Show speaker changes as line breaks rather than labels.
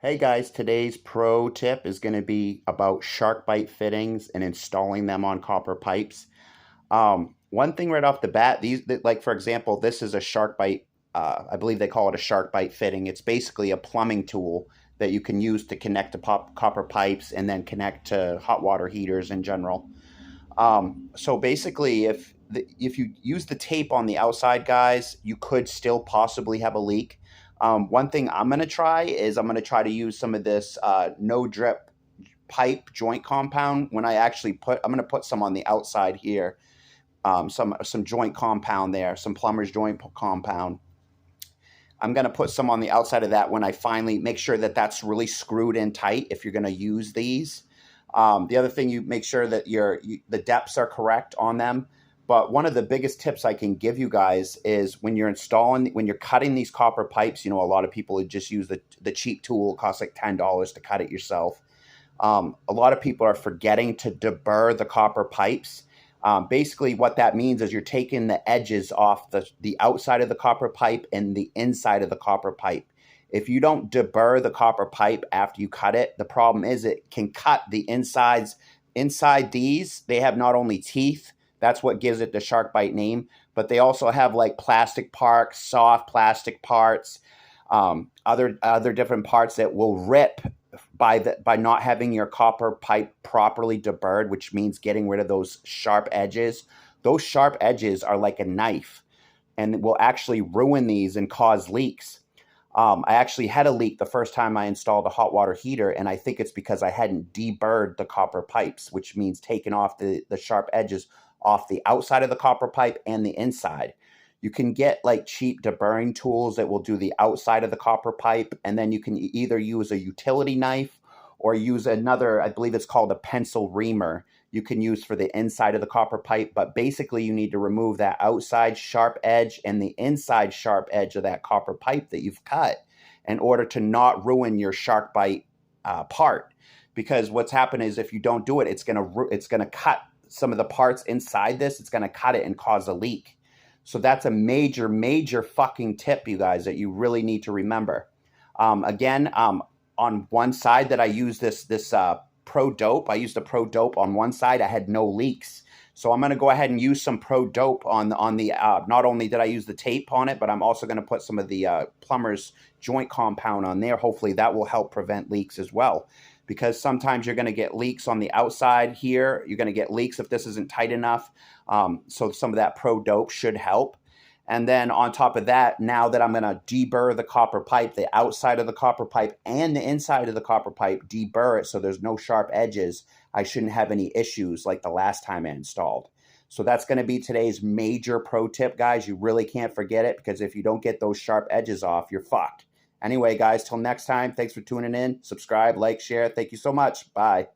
Hey guys, today's pro tip is going to be about SharkBite fittings and installing them on copper pipes. One thing right off the bat, like for example, this is a SharkBite. I believe they call it a SharkBite fitting. It's basically a plumbing tool that you can use to connect to copper pipes and then connect to hot water heaters in general. So basically, if you use the tape on the outside, guys, you could still possibly have a leak. One thing I'm going to try is I'm going to try to use some of this no drip pipe joint compound. I'm going to put some on the outside here, some joint compound there, some plumber's joint compound. I'm going to put some on the outside of that when I finally make sure that that's really screwed in tight if you're going to use these. The other thing, you make sure that the depths are correct on them. But one of the biggest tips I can give you guys is when you're cutting these copper pipes, a lot of people would just use the cheap tool. It costs like $10 to cut it yourself. A lot of people are forgetting to deburr the copper pipes. Basically, what that means is you're taking the edges off the outside of the copper pipe and the inside of the copper pipe. If you don't deburr the copper pipe after you cut it, the problem is it can cut the insides. Inside these, they have not only teeth, that's what gives it the SharkBite name, but they also have like plastic parts, soft plastic parts, other different parts that will rip by not having your copper pipe properly deburred, which means getting rid of those sharp edges. Those sharp edges are like a knife and will actually ruin these and cause leaks. I actually had a leak the first time I installed a hot water heater, and I think it's because I hadn't deburred the copper pipes, which means taking off the sharp edges off the outside of the copper pipe and the inside. You can get like cheap deburring tools that will do the outside of the copper pipe, and then you can either use a utility knife or use another, I believe it's called a pencil reamer, you can use for the inside of the copper pipe. But basically, you need to remove that outside sharp edge and the inside sharp edge of that copper pipe that you've cut in order to not ruin your SharkBite part. Because what's happened is if you don't do it, it's gonna cut some of the parts inside this. It's gonna cut it and cause a leak. So that's a major, major fucking tip, you guys, that you really need to remember. On one side that I use this Pro Dope, I used the Pro Dope on one side. I had no leaks. So I'm going to go ahead and use some Pro Dope on the not only did I use the tape on it, but I'm also going to put some of the plumber's joint compound on there. Hopefully that will help prevent leaks as well. Because sometimes you're going to get leaks on the outside here. You're going to get leaks if this isn't tight enough. So some of that Pro Dope should help. And then on top of that, now that I'm going to deburr the copper pipe, the outside of the copper pipe and the inside of the copper pipe, deburr it so there's no sharp edges, I shouldn't have any issues like the last time I installed. So that's going to be today's major pro tip, guys. You really can't forget it, because if you don't get those sharp edges off, you're fucked. Anyway, guys, till next time, thanks for tuning in. Subscribe, like, share. Thank you so much. Bye.